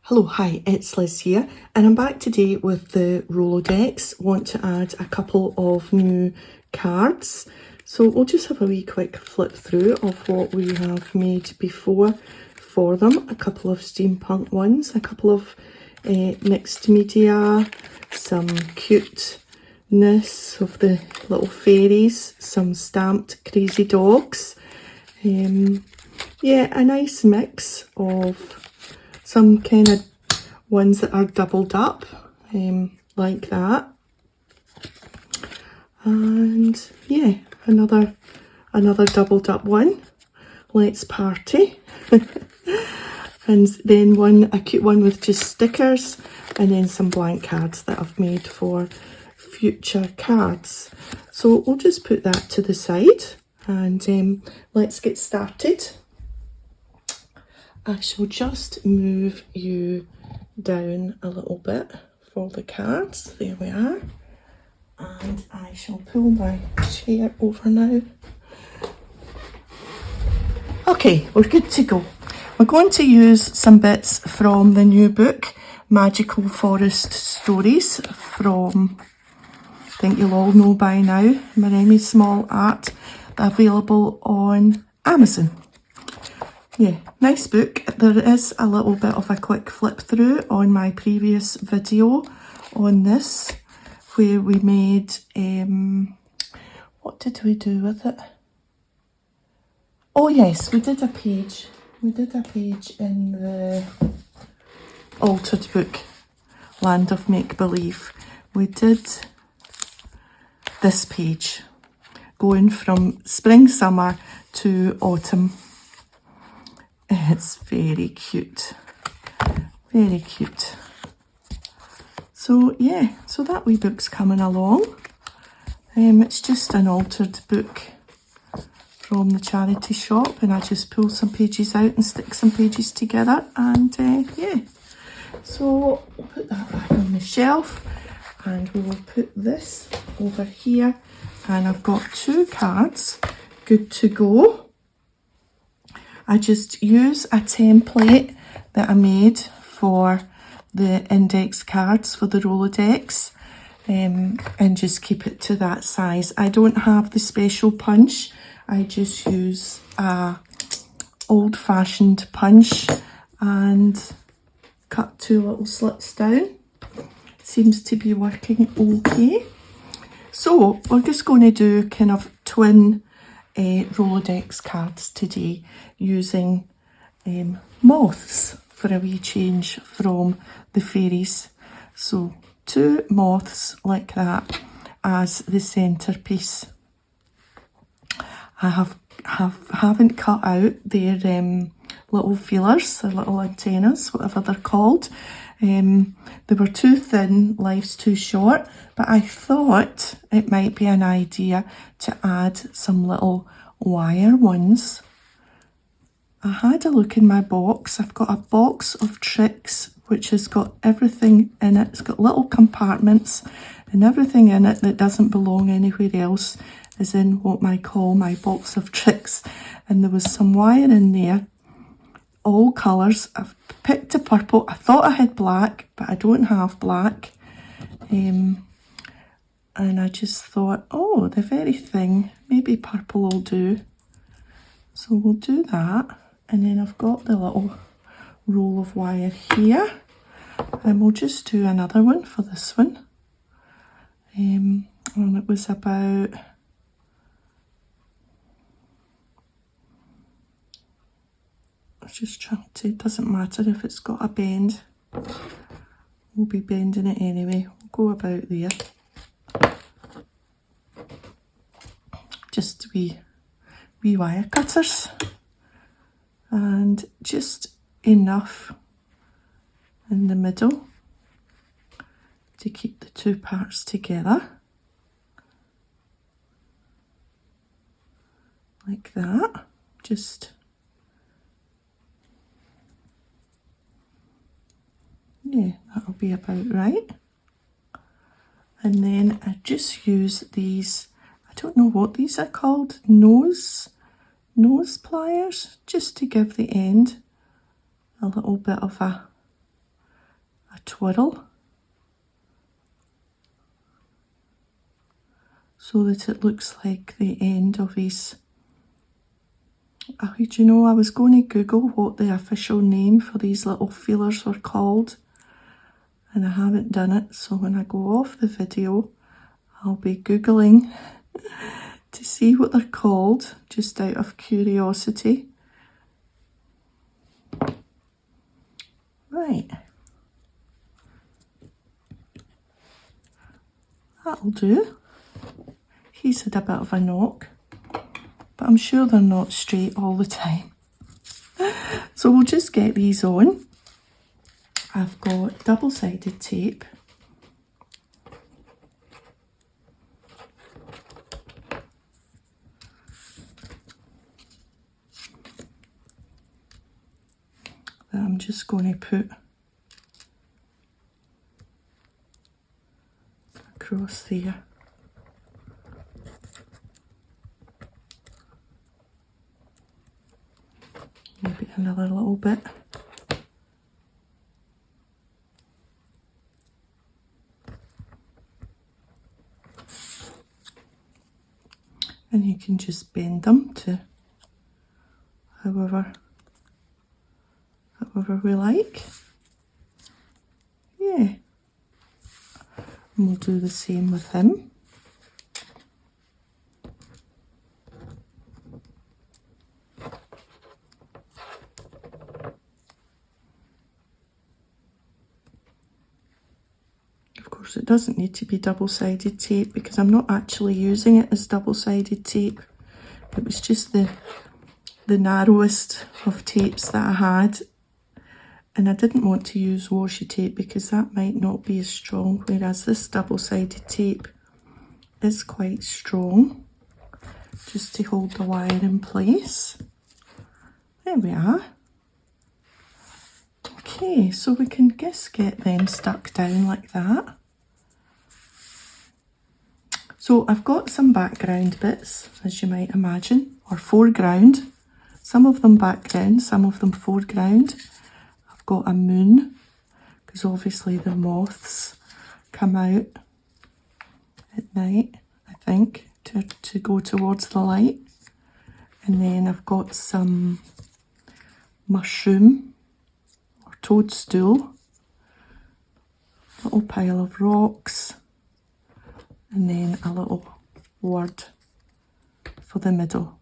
Hello, hi, it's Liz here, and I'm back today with the Rolodex. Want to add a couple of new cards. So we'll just have a wee quick flip through of what we have made before for them. A couple of steampunk ones, a couple of mixed media, some cuteness of the little fairies, some stamped crazy dogs. Yeah, a nice mix of some kind of ones that are doubled up, like that. And yeah, another doubled up one. Let's party. And then a cute one with just stickers, and then some blank cards that I've made for future cards. So we'll just put that to the side and let's get started. I shall just move you down a little bit for the cards. There we are. And I shall pull my chair over now. Okay, we're good to go. We're going to use some bits from the new book, Magical Forest Stories, from, I think you'll all know by now, Maremi Small Art, available on Amazon. Yeah, nice book. There is a little bit of a quick flip through on my previous video on this, where we made, what did we do with it? Oh yes, we did a page. We did a page in the altered book, Land of Make Believe. We did this page, going from spring, summer to autumn. It's very cute, very cute. So yeah, so that wee book's coming along. It's just an altered book from the charity shop, and I just pull some pages out and stick some pages together, and yeah. So we'll put that back on the shelf, and we will put this over here, and I've got two cards good to go. I just use a template that I made for the index cards for the Rolodex, and just keep it to that size. I don't have the special punch. I just use a old-fashioned punch and cut two little slits down. Seems to be working okay. So we're just going to do kind of twin Rolodex cards today, using moths for a wee change from the fairies. So two moths like that as the centerpiece. I haven't cut out their little feelers, their little antennas, whatever they're called. They were too thin, life's too short, but I thought it might be an idea to add some little wire ones. I had a look in my box. I've got a box of tricks which has got everything in it. It's got little compartments, and everything in it that doesn't belong anywhere else is in what I call my box of tricks. And there was some wire in there, all colours. I've picked a purple. I thought I had black, but I don't have black. And I just thought, oh, the very thing, maybe purple will do. So we'll do that. And then I've got the little roll of wire here, and we'll just do another one for this one. And it was about, I was just trying to, it doesn't matter if it's got a bend, we'll be bending it anyway. We'll go about there. Just wee wire cutters, and just enough in the middle to keep the two parts together, like that. Just yeah, that'll be about right. And then I just use these, I don't know what these are called, nose pliers, just to give the end a little bit of a a twirl so that it looks like the end of his... do you know, I was going to Google what the official name for these little feelers were called, and I haven't done it, so when I go off the video I'll be Googling to see what they're called, just out of curiosity. Right, that'll do. He's had a bit of a knock, but I'm sure they're not straight all the time. So we'll just get these on. I've got double-sided tape. That I'm just going to put across there. Maybe another little bit. And you can just bend them to however we like. Yeah. And we'll do the same with him. Of course, it doesn't need to be double-sided tape because I'm not actually using it as double-sided tape. It was just the narrowest of tapes that I had, and I didn't want to use washi tape because that might not be as strong, whereas this double-sided tape is quite strong, just to hold the wire in place. There we are. Okay, so we can just get them stuck down like that. So I've got some background bits, as you might imagine, or foreground. Some of them background, some of them foreground. I've got a moon, because obviously the moths come out at night, I think, to go towards the light. And then I've got some mushroom or toadstool, little pile of rocks, and then a little word for the middle.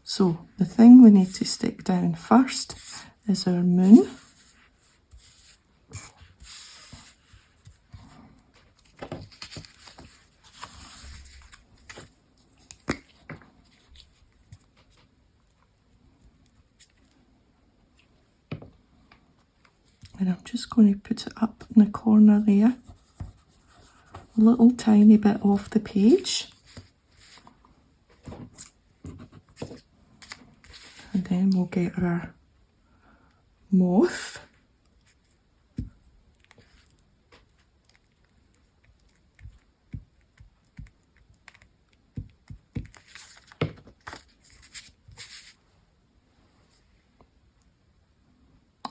So the thing we need to stick down first is our moon. And I'm just going to put it up in the corner there, a little tiny bit off the page. And then we'll get our moth.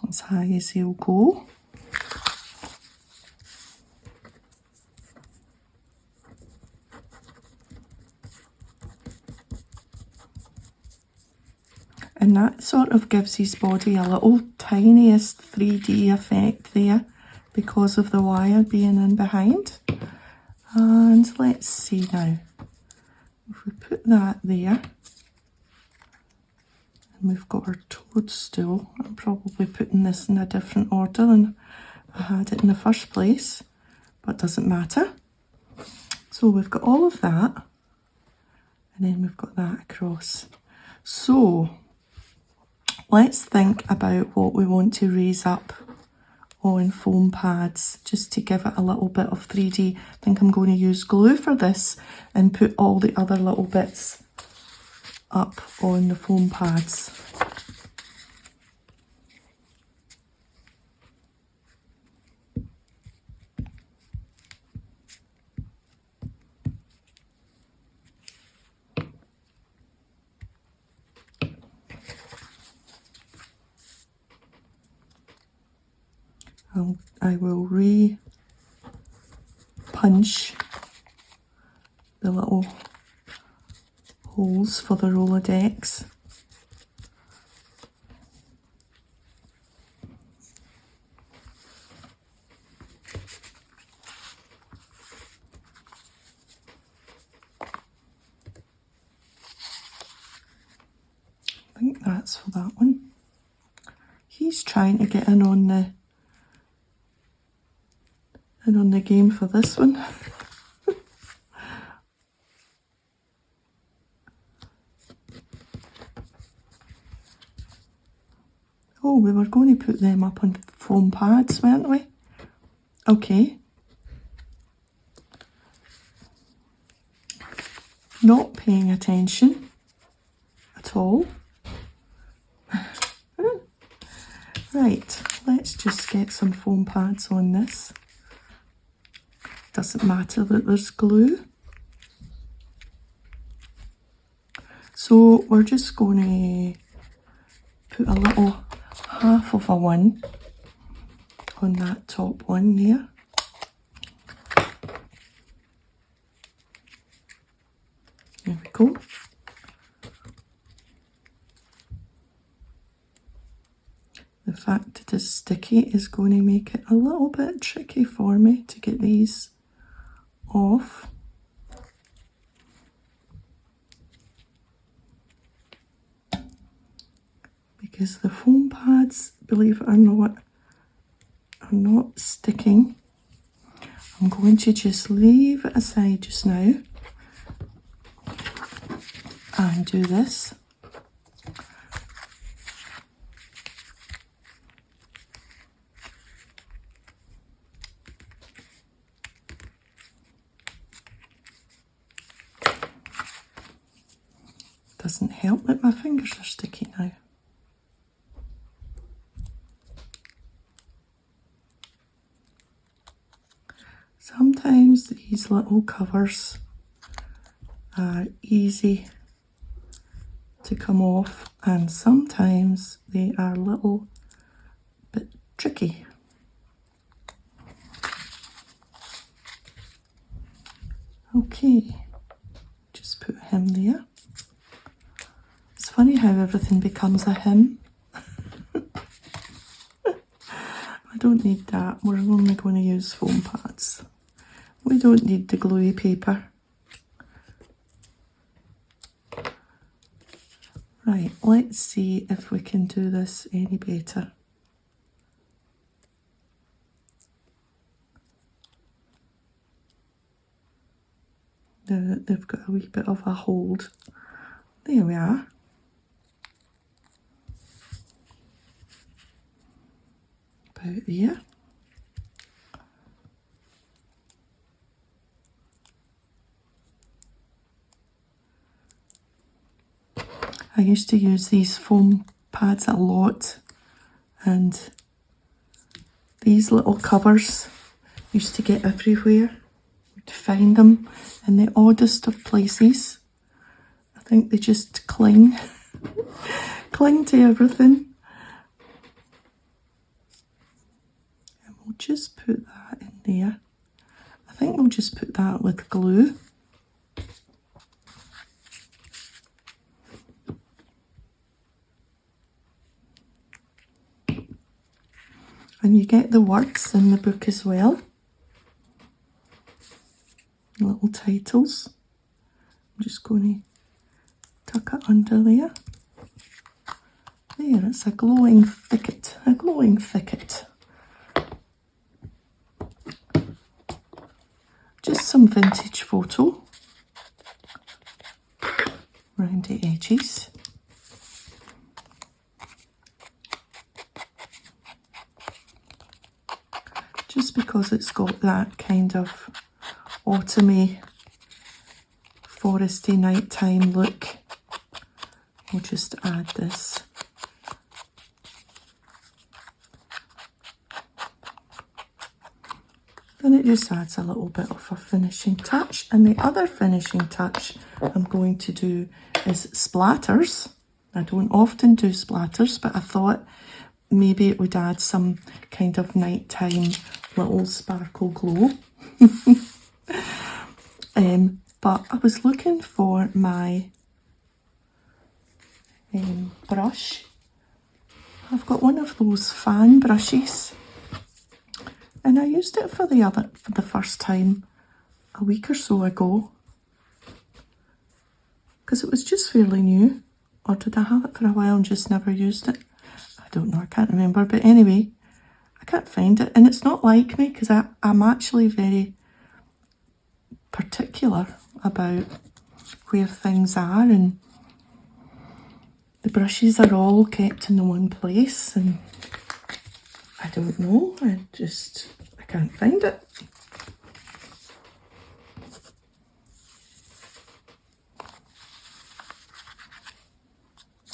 As high as he'll go. And that sort of gives his body a little tiniest 3D effect there because of the wire being in behind. And let's see now, if we put that there, and we've got our toadstool. I'm probably putting this in a different order than I had it in the first place, but it doesn't matter. So we've got all of that, and then we've got that across. So let's think about what we want to raise up on foam pads, just to give it a little bit of 3D. I think I'm going to use glue for this and put all the other little bits up on the foam pads. I will re-punch the little holes for the Rolodex. I think that's for that one. He's trying to get in on the game for this one. Oh, we were going to put them up on foam pads, weren't we? Okay. Not paying attention at all. Right, let's just get some foam pads on this. Doesn't matter that there's glue. So we're just going to put a little half of a one on that top one there. There we go. The fact it is sticky is going to make it a little bit tricky for me to get these off. Because the foam pads, believe it or not, are not sticking. I'm going to just leave it aside just now and do this. Doesn't help that my fingers are sticky now. Sometimes these little covers are easy to come off, and sometimes they are a little bit tricky. Okay, just put him there. It's funny how everything becomes a him. I don't need that. We're only going to use foam pads. We don't need the gluey paper. Right, let's see if we can do this any better. Now that they've got a wee bit of a hold. There we are. About there. I used to use these foam pads a lot, and these little covers used to get everywhere. You'd find them in the oddest of places. I think they just cling to everything. And we'll just put that in there. I think we'll just put that with glue. And you get the words in the book as well. Little titles. I'm just going to tuck it under there. There, it's a glowing thicket. A glowing thicket. Just some vintage photo around the edges. Just because it's got that kind of autumny, foresty nighttime look, we'll just add this. Then it just adds a little bit of a finishing touch. And the other finishing touch I'm going to do is splatters. I don't often do splatters, but I thought maybe it would add some kind of nighttime little sparkle glow. But I was looking for my brush. I've got one of those fan brushes, and I used it for the first time a week or so ago, because it was just fairly new. Or did I have it for a while and just never used it? I don't know, I can't remember. But anyway, I can't find it. And it's not like me, because I'm actually very particular about where things are, and the brushes are all kept in the one place, and I don't know, I can't find it.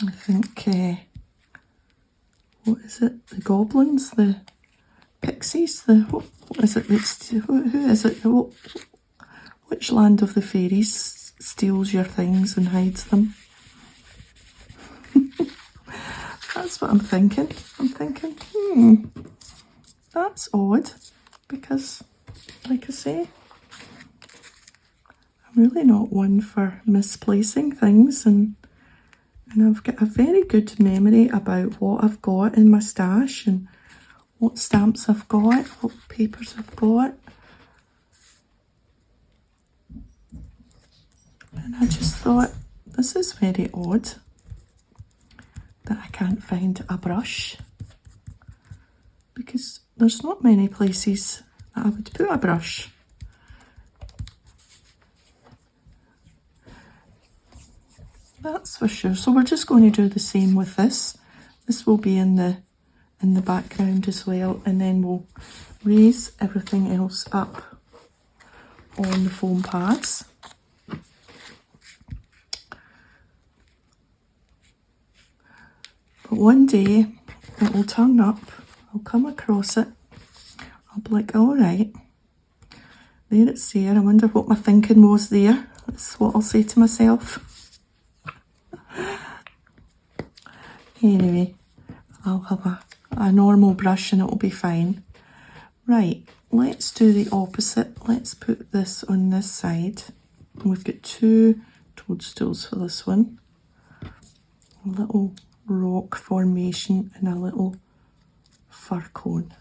I think, what is it? The goblins, the pixies, what is it? Who is it? Which land of the fairies steals your things and hides them? That's what I'm thinking. I'm thinking, that's odd, because, like I say, I'm really not one for misplacing things, and I've got a very good memory about what I've got in my stash and what stamps I've got, what papers I've got. And I just thought, this is very odd that I can't find a brush, because there's not many places that I would put a brush. That's for sure. So we're just going to do the same with this. This will be in the background as well, and then we'll raise everything else up on the foam pads. But one day it will turn up, I'll come across it, I'll be like, all right, there it's there, I wonder what my thinking was there. That's what I'll say to myself. Anyway, I'll have a normal brush and it'll be fine. Right, let's do the opposite. Let's put this on this side. And we've got 2 toadstools for this one. A little rock formation and a little fir cone.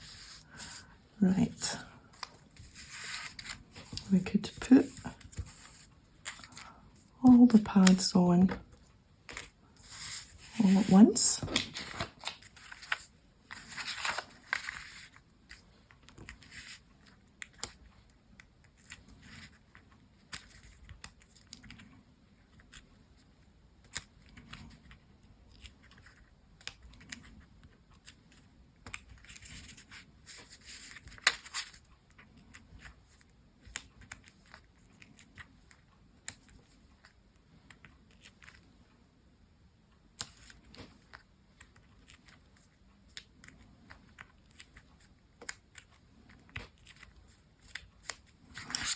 Right. We could put all the pads on all at once.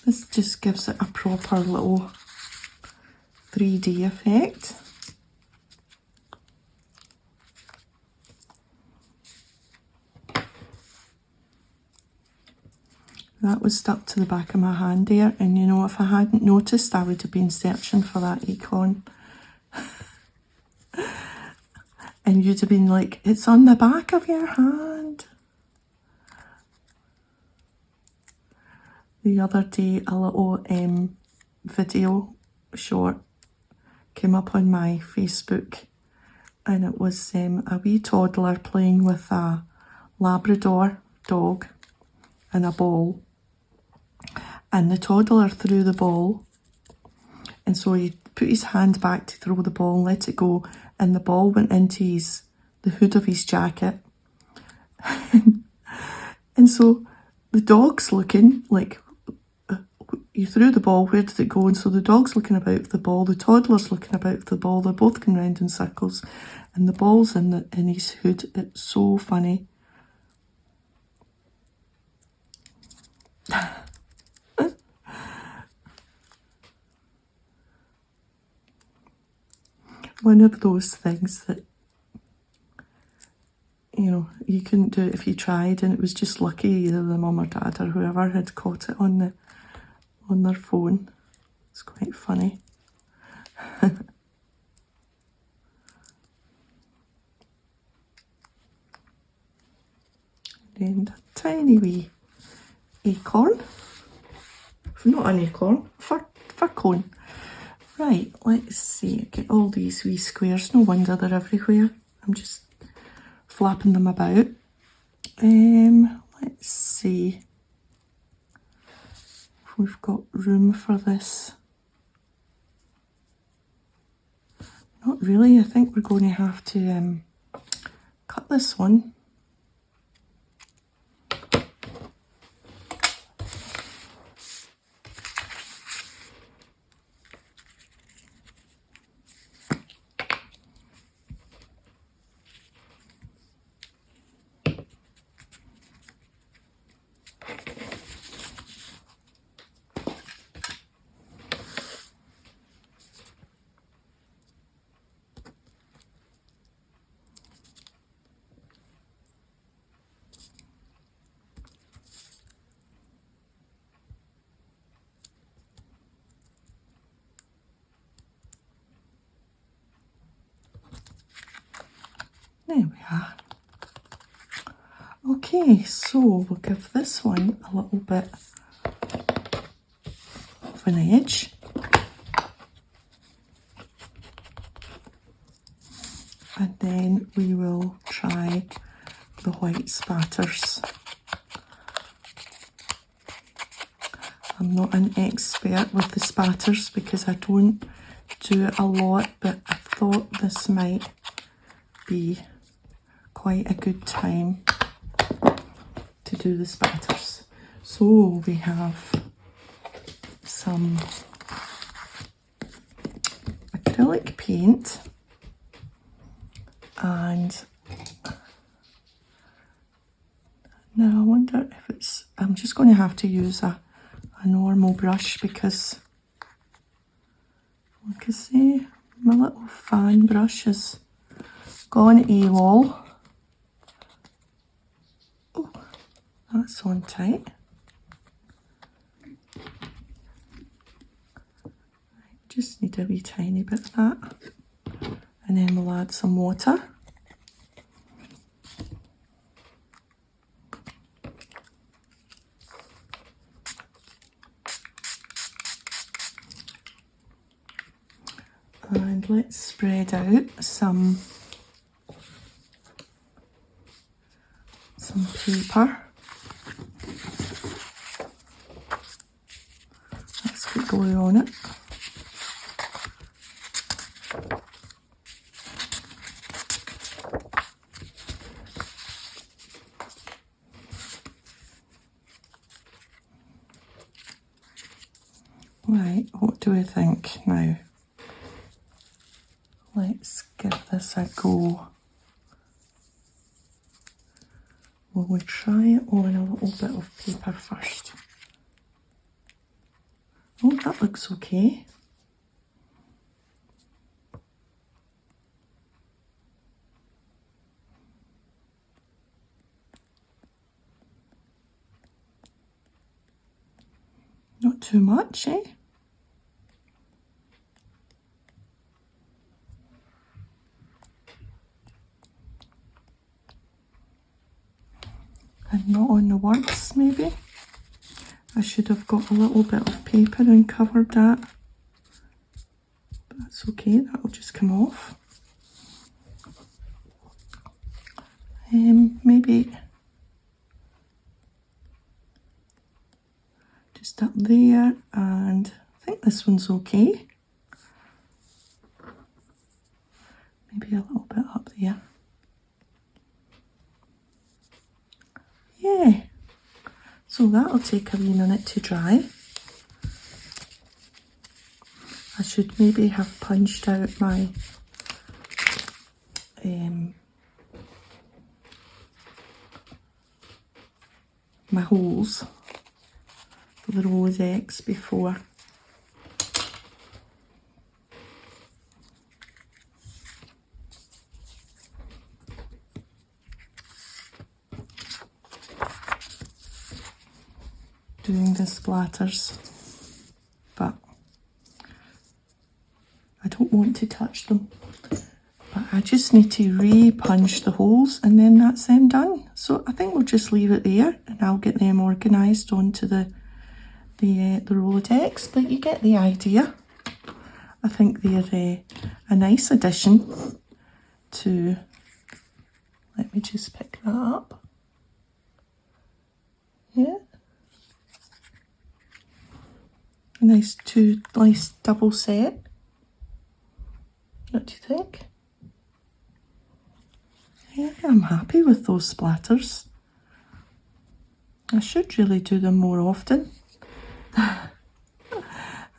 This just gives it a proper little 3D effect. That was stuck to the back of my hand there, and you know, if I hadn't noticed, I would have been searching for that icon. And you'd have been like, it's on the back of your hand. The other day, a little video short came up on my Facebook, and it was a wee toddler playing with a Labrador dog and a ball. And the toddler threw the ball, and so he put his hand back to throw the ball and let it go, and the ball went into the hood of his jacket. And so the dog's looking like, you threw the ball, where did it go? And so the dog's looking about for the ball, the toddler's looking about for the ball, they're both going round in circles, and the ball's in his hood. It's so funny. One of those things that, you know, you couldn't do it if you tried, and it was just lucky either the mum or dad or whoever had caught it on their phone. It's quite funny. And a tiny wee acorn. Not an acorn, fir cone. Right, let's see. Get all these wee squares. No wonder they're everywhere. I'm just flapping them about. Let's see if we've got room for this. Not really. I think we're going to have to cut this one. There we are. Okay, so we'll give this one a little bit of an edge. And then we will try the white splatters. I'm not an expert with the splatters because I don't do it a lot, but I thought this might be quite a good time to do the splatters. So we have some acrylic paint, and now I wonder if it's, I'm just going to have to use a normal brush because like I say, my little fan brush is gone AWOL. Oh, that's on tight. Just need a wee tiny bit of that. And then we'll add some water. And let's spread out some paper. Let's get glue on it. Right, what do we think now? Let's give this a go. Will we try it on a little bit of paper first? Oh, that looks okay. Not too much, eh? And not on the words, maybe. I should have got a little bit of paper and covered that. But that's okay, that'll just come off. Maybe just up there, and I think this one's okay. Maybe a little bit up there. Yeah, so that'll take a wee minute to dry. I should maybe have punched out my my holes for the Rolodex before. doing the splatters, but I don't want to touch them. But I just need to re-punch the holes and then that's them done. So I think we'll just leave it there and I'll get them organised onto the Rolodex, but you get the idea. I think they're a nice addition to, let me just pick that up. Yeah. A nice double set. What do you think? Yeah, I'm happy with those splatters. I should really do them more often.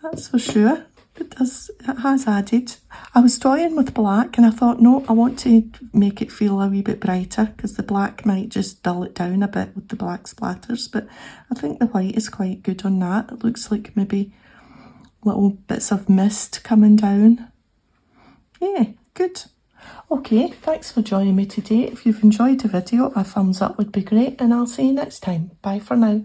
That's for sure. It has added. I was toying with black and I thought, no, I want to make it feel a wee bit brighter because the black might just dull it down a bit with the black splatters, but I think the white is quite good on that. It looks like maybe little bits of mist coming down. Yeah, good. Okay, thanks for joining me today. If you've enjoyed the video, a thumbs up would be great and I'll see you next time. Bye for now.